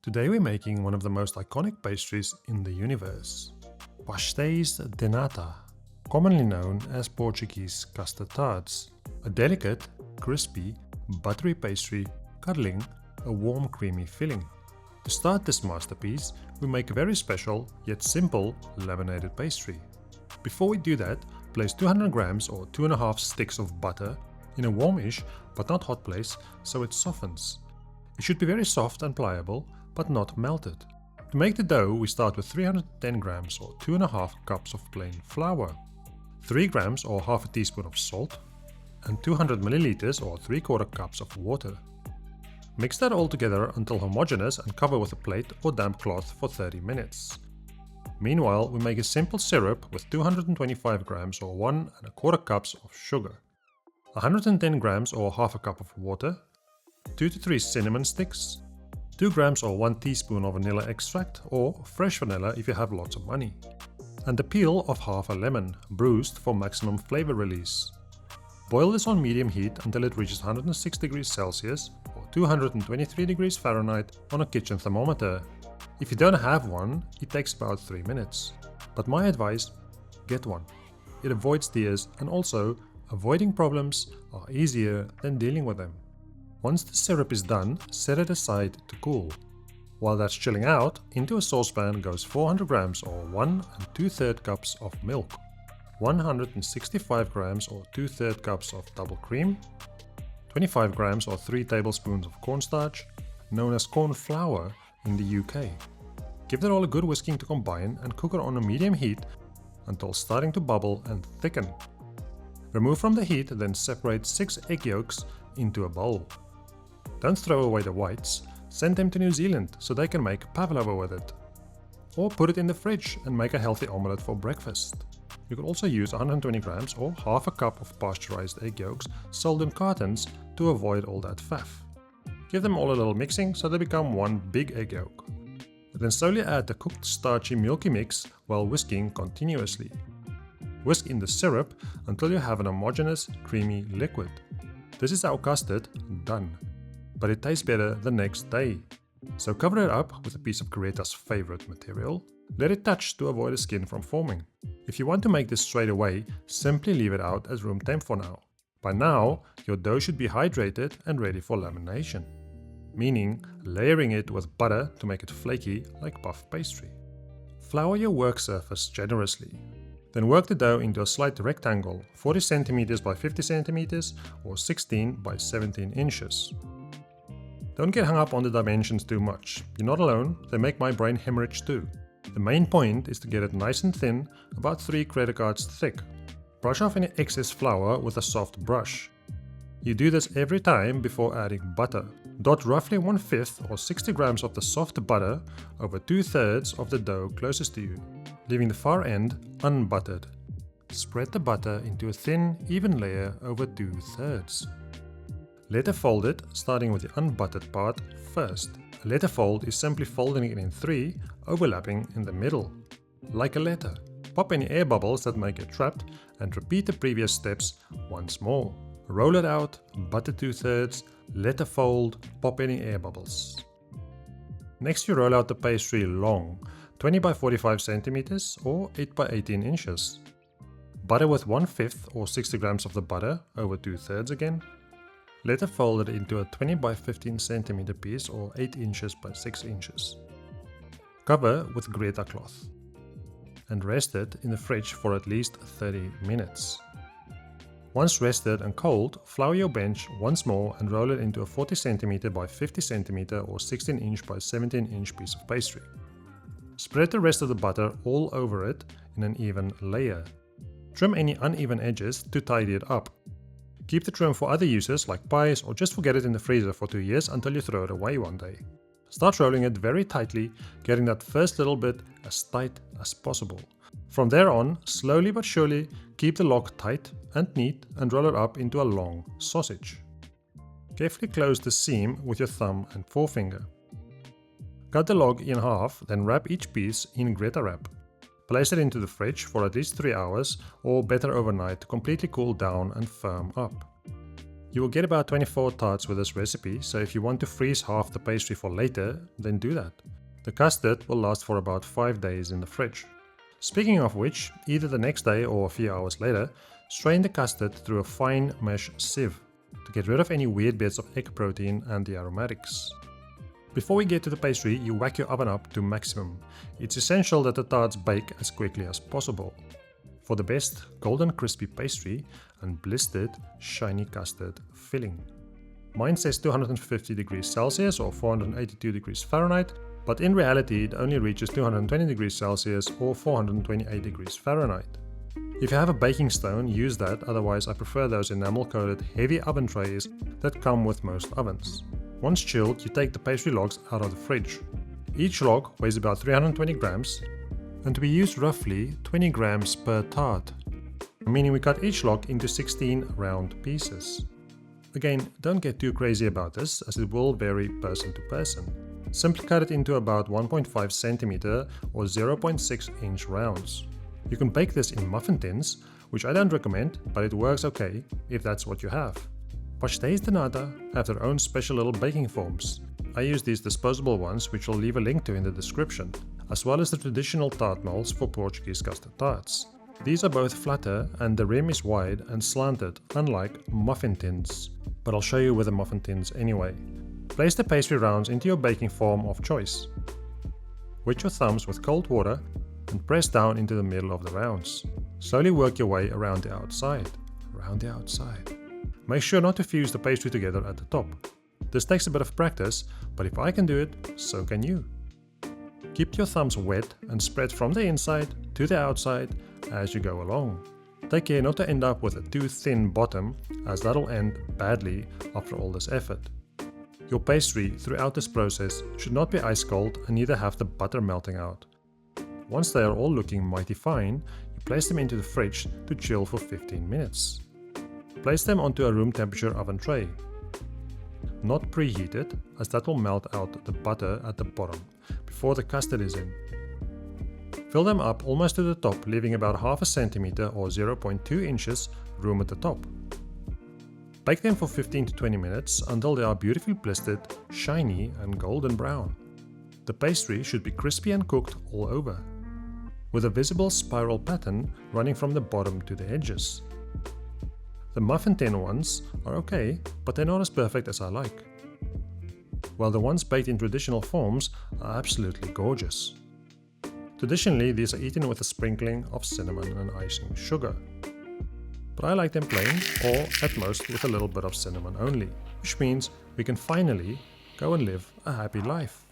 Today we're making one of the most iconic pastries in the universe, Pastéis de Nata, commonly known as Portuguese custard tarts, a delicate, crispy, buttery pastry cuddling a warm creamy filling. To start this masterpiece, we make a very special yet simple laminated pastry. Before we do that, place 200 grams or 2.5 sticks of butter in a warmish but not hot place so it softens. It should be very soft and pliable, but not melted. To make the dough, we start with 310 grams or 2.5 cups of plain flour, 3 grams or half a teaspoon of salt, and 200 milliliters or 3/4 cups of water. Mix that all together until homogeneous and cover with a plate or damp cloth for 30 minutes. Meanwhile, we make a simple syrup with 225 grams or 1.25 cups of sugar, 110 grams or half a cup of water, 2 to 3 cinnamon sticks, 2 grams or 1 teaspoon of vanilla extract or fresh vanilla if you have lots of money, and the peel of half a lemon, bruised for maximum flavor release. Boil this on medium heat until it reaches 106 degrees Celsius or 223 degrees Fahrenheit on a kitchen thermometer. If you don't have one, it takes about 3 minutes. But my advice, get one. It avoids tears, and also, avoiding problems are easier than dealing with them. Once the syrup is done, set it aside to cool. While that's chilling out, into a saucepan goes 400 grams or 1 2/3 cups of milk, 165 grams or 2/3 cups of double cream, 25 grams or 3 tablespoons of cornstarch, known as corn flour in the UK. Give that all a good whisking to combine and cook it on a medium heat until starting to bubble and thicken. Remove from the heat, then separate 6 egg yolks into a bowl. Don't throw away the whites, send them to New Zealand so they can make pavlova with it. Or put it in the fridge and make a healthy omelette for breakfast. You could also use 120 grams or half a cup of pasteurized egg yolks sold in cartons to avoid all that faff. Give them all a little mixing so they become one big egg yolk. Then slowly add the cooked starchy milky mix while whisking continuously. Whisk in the syrup until you have an homogeneous, creamy liquid. This is our custard done, but it tastes better the next day. So cover it up with a piece of Greta's favorite material. Let it touch to avoid the skin from forming. If you want to make this straight away, simply leave it out as room temp for now. By now, your dough should be hydrated and ready for lamination, meaning layering it with butter to make it flaky like puff pastry. Flour your work surface generously. Then work the dough into a slight rectangle, 40 cm by 50 cm or 16 by 17 inches. Don't get hung up on the dimensions too much. You're not alone, they make my brain hemorrhage too. The main point is to get it nice and thin, about 3 credit cards thick. Brush off any excess flour with a soft brush. You do this every time before adding butter. Dot roughly 1/5 or 60 grams of the soft butter over 2/3 of the dough closest to you, leaving the far end unbuttered. Spread the butter into a thin, even layer over 2/3. Letter fold it, starting with the unbuttered part first. A letter fold is simply folding it in 3, overlapping in the middle, like a letter. Pop any air bubbles that may get trapped and repeat the previous steps once more. Roll it out, butter 2/3, letter fold, pop any air bubbles. Next you roll out the pastry long, 20 by 45 centimeters or 8 by 18 inches. Butter with 1/5 or 60 grams of the butter over 2/3 again. Letter fold it into a 20 by 15 centimeter piece or 8 inches by 6 inches. Cover with Greta cloth and rest it in the fridge for at least 30 minutes. Once rested and cold, flour your bench once more and roll it into a 40 cm by 50 cm or 16 inch by 17 inch piece of pastry. Spread the rest of the butter all over it in an even layer. Trim any uneven edges to tidy it up. Keep the trim for other uses like pies, or just forget it in the freezer for 2 years until you throw it away one day. Start rolling it very tightly, getting that first little bit as tight as possible. From there on, slowly but surely, keep the log tight and neat and roll it up into a long sausage. Carefully close the seam with your thumb and forefinger. Cut the log in half, then wrap each piece in Greta wrap. Place it into the fridge for at least 3 hours, or better overnight to completely cool down and firm up. You will get about 24 tarts with this recipe, so if you want to freeze half the pastry for later, then do that. The custard will last for about 5 days in the fridge. Speaking of which, either the next day or a few hours later, strain the custard through a fine mesh sieve to get rid of any weird bits of egg protein and the aromatics. Before we get to the pastry, you whack your oven up to maximum. It's essential that the tarts bake as quickly as possible. For the best golden crispy pastry and blistered shiny custard filling. Mine says 250 degrees Celsius or 482 degrees Fahrenheit, but in reality it only reaches 220 degrees Celsius or 428 degrees Fahrenheit. If you have a baking stone, use that, otherwise I prefer those enamel coated heavy oven trays that come with most ovens. Once chilled, you take the pastry logs out of the fridge. Each log weighs about 320 grams and we use roughly 20 grams per tart, meaning we cut each log into 16 round pieces. Again, don't get too crazy about this as it will vary person to person. Simply cut it into about 1.5 cm or 0.6 inch rounds. You can bake this in muffin tins, which I don't recommend, but it works okay if that's what you have. Pastéis de Nata have their own special little baking forms. I use these disposable ones, which I'll leave a link to in the description, as well as the traditional tart molds for Portuguese custard tarts. These are both flatter and the rim is wide and slanted, unlike muffin tins, but I'll show you with the muffin tins anyway. Place the pastry rounds into your baking form of choice. Wet your thumbs with cold water and press down into the middle of the rounds. Slowly work your way around the outside. Make sure not to fuse the pastry together at the top. This takes a bit of practice, but if I can do it, so can you. Keep your thumbs wet and spread from the inside to the outside as you go along. Take care not to end up with a too thin bottom, as that'll end badly after all this effort. Your pastry throughout this process should not be ice cold and neither have the butter melting out. Once they are all looking mighty fine, you place them into the fridge to chill for 15 minutes. Place them onto a room temperature oven tray. Not preheated, as that will melt out the butter at the bottom before the custard is in. Fill them up almost to the top, leaving about half a centimeter or 0.2 inches room at the top. Bake them for 15 to 20 minutes until they are beautifully blistered, shiny and golden brown. The pastry should be crispy and cooked all over, with a visible spiral pattern running from the bottom to the edges. The muffin tin ones are okay, but they're not as perfect as I like, while the ones baked in traditional forms are absolutely gorgeous. Traditionally, these are eaten with a sprinkling of cinnamon and icing sugar, but I like them plain or at most with a little bit of cinnamon only, which means we can finally go and live a happy life.